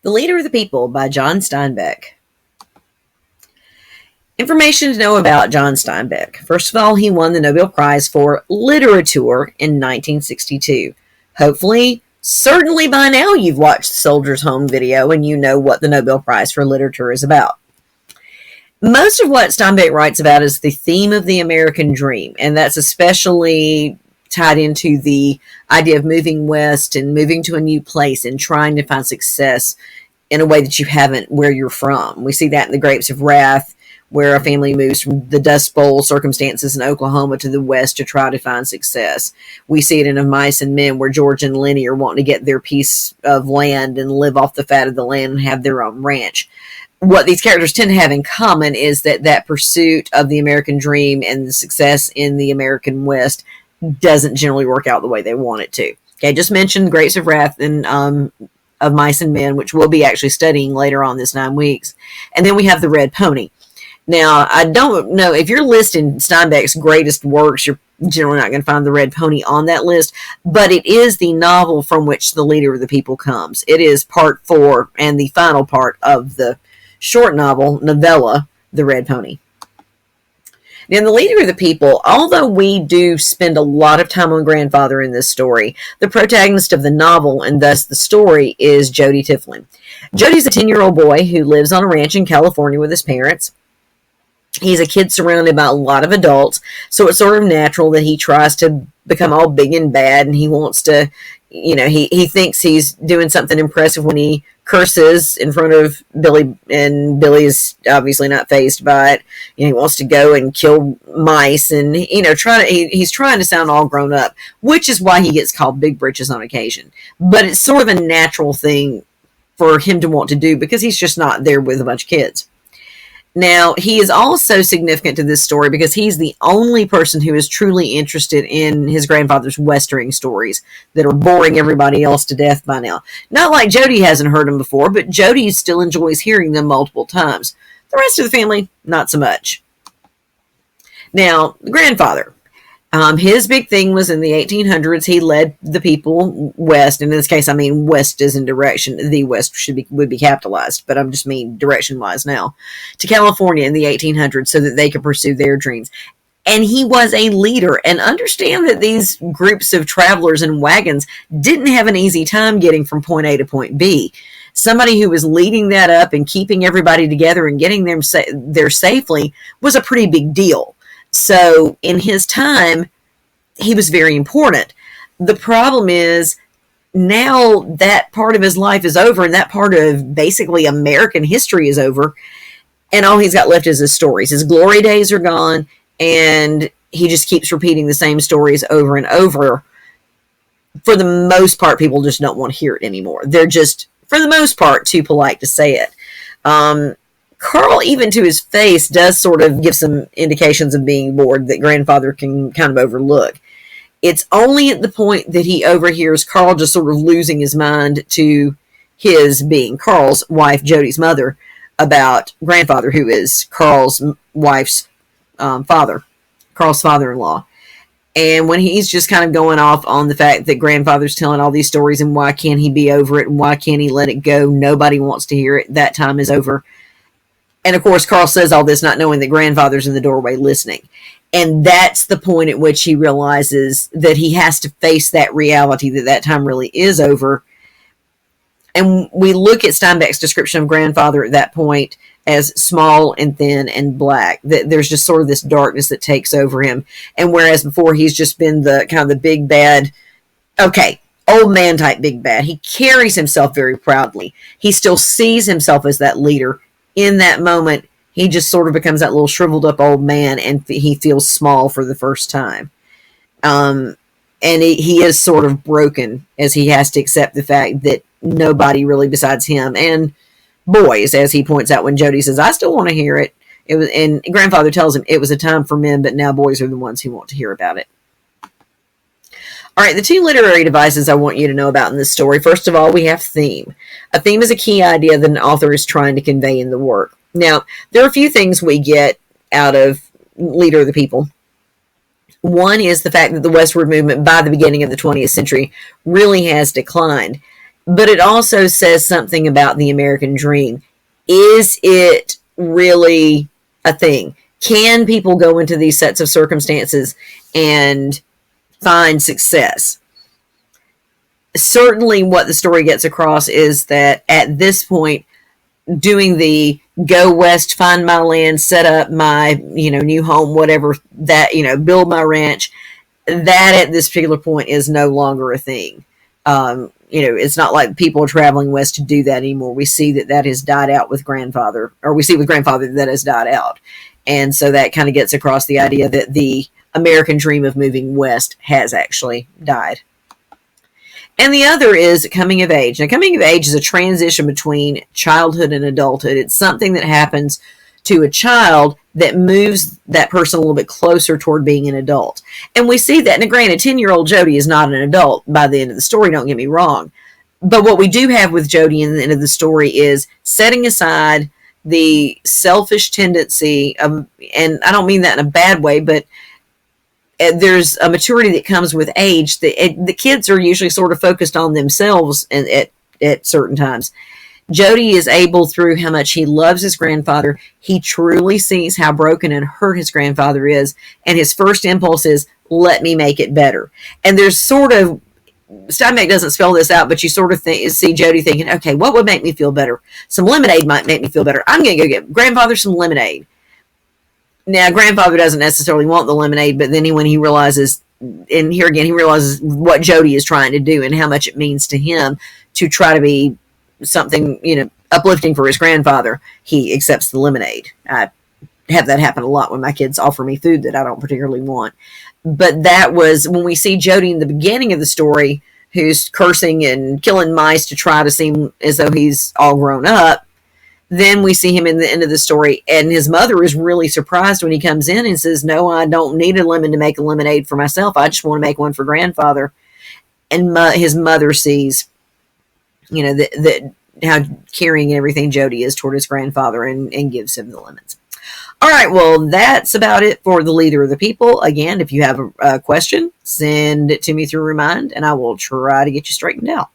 The Leader of the People by John Steinbeck. Information to know about John Steinbeck. First of all, he won the Nobel Prize for Literature in 1962. Hopefully, certainly by now you've watched the Soldier's Home video and you know what the Nobel Prize for Literature is about. Most of what Steinbeck writes about is the theme of the American dream, and that's especially tied into the idea of moving west and moving to a new place and trying to find success in a way that you haven't where you're from. We see that in The Grapes of Wrath, where a family moves from the Dust Bowl circumstances in Oklahoma to the West to try to find success. We see it in Of Mice and Men, where George and Lenny are wanting to get their piece of land and live off the fat of the land and have their own ranch. What these characters tend to have in common is that pursuit of the American dream and the success in the American West doesn't generally work out the way they want it to. Okay, just mentioned Grapes of Wrath and Of Mice and Men, which we'll be actually studying later on this 9 weeks. And then we have The Red Pony. Now, I don't know, if you're listing Steinbeck's greatest works, you're generally not going to find The Red Pony on that list, but it is the novel from which The Leader of the People comes. It is part 4 and the final part of the short novella, The Red Pony. Now, The Leader of the People, although we do spend a lot of time on Grandfather in this story, the protagonist of the novel, and thus the story, is Jody Tiflin. Jody's a 10-year-old boy who lives on a ranch in California with his parents. He's a kid surrounded by a lot of adults, so it's sort of natural that he tries to become all big and bad, and he wants to, he thinks he's doing something impressive when he curses in front of Billy, and Billy is obviously not fazed by it. He wants to go and kill mice, and he's trying to sound all grown up, which is why he gets called Big Britches on occasion. But it's sort of a natural thing for him to want to do because he's just not there with a bunch of kids. Now, he is also significant to this story because he's the only person who is truly interested in his grandfather's Westering stories that are boring everybody else to death by now. Not like Jody hasn't heard them before, but Jody still enjoys hearing them multiple times. The rest of the family, not so much. Now, the grandfather. His big thing was in the 1800s, he led the people west, and in this case, I mean west as in direction. The west would be capitalized, but I'm just mean direction-wise now, to California in the 1800s so that they could pursue their dreams. And he was a leader, and understand that these groups of travelers in wagons didn't have an easy time getting from point A to point B. Somebody who was leading that up and keeping everybody together and getting them there safely was a pretty big deal. So in his time, he was very important. The problem is now that part of his life is over, and that part of basically American history is over, and all he's got left is his stories. His glory days are gone, and he just keeps repeating the same stories over and over. For the most part, people just don't want to hear it anymore. They're just, for the most part, too polite to say it. Carl, even to his face, does sort of give some indications of being bored that Grandfather can kind of overlook. It's only at the point that he overhears Carl just sort of losing his mind to his being Carl's wife, Jody's mother, about Grandfather, who is Carl's wife's father, Carl's father-in-law. And when he's just kind of going off on the fact that Grandfather's telling all these stories and why can't he be over it and why can't he let it go, nobody wants to hear it, that time is over. And of course, Carl says all this not knowing that Grandfather's in the doorway listening. And that's the point at which he realizes that he has to face that reality that time really is over. And we look at Steinbeck's description of Grandfather at that point as small and thin and black. That there's just sort of this darkness that takes over him. And whereas before he's just been the kind of the big bad, old man type big bad, he carries himself very proudly. He still sees himself as that leader. In that moment, he just sort of becomes that little shriveled up old man, and he feels small for the first time. And he is sort of broken as he has to accept the fact that nobody really besides him and boys, as he points out when Jody says, I still want to hear it. And Grandfather tells him it was a time for men, but now boys are the ones who want to hear about it. All right, the 2 literary devices I want you to know about in this story. First of all, we have theme. A theme is a key idea that an author is trying to convey in the work. Now, there are a few things we get out of Leader of the People. One is the fact that the westward movement by the beginning of the 20th century really has declined. but it also says something about the American dream. Is it really a thing? Can people go into these sets of circumstances and find success? Certainly what the story gets across is that at this point, doing the go west, find my land, set up my, new home, whatever that, build my ranch, that at this particular point is no longer a thing. It's not like people are traveling west to do that anymore. We see that has died out with grandfather, or we see with grandfather that has died out. And so that kind of gets across the idea that the American dream of moving west has actually died. And the other is coming of age. Now, coming of age is a transition between childhood and adulthood. It's something that happens to a child that moves that person a little bit closer toward being an adult. And we see that. Now, granted, 10-year-old Jody is not an adult by the end of the story, don't get me wrong. But what we do have with Jody in the end of the story is setting aside the selfish tendency of, and I don't mean that in a bad way, but there's a maturity that comes with age. The kids are usually sort of focused on themselves at certain times. Jody is able, through how much he loves his grandfather, he truly sees how broken and hurt his grandfather is, and his first impulse is, let me make it better. And there's sort of, Steinbeck doesn't spell this out, but you sort of see Jody thinking, okay, what would make me feel better? Some lemonade might make me feel better. I'm going to go get grandfather some lemonade. Now, grandfather doesn't necessarily want the lemonade, but then when he realizes, and here again, he realizes what Jody is trying to do and how much it means to him to try to be something, uplifting for his grandfather, he accepts the lemonade. I have that happen a lot when my kids offer me food that I don't particularly want. But that was when we see Jody in the beginning of the story, who's cursing and killing mice to try to seem as though he's all grown up. Then we see him in the end of the story, and his mother is really surprised when he comes in and says, no, I don't need a lemon to make a lemonade for myself. I just want to make one for grandfather. And his mother sees, how caring and everything Jody is toward his grandfather and gives him the lemons. All right, well, that's about it for The Leader of the People. Again, if you have a question, send it to me through Remind, and I will try to get you straightened out.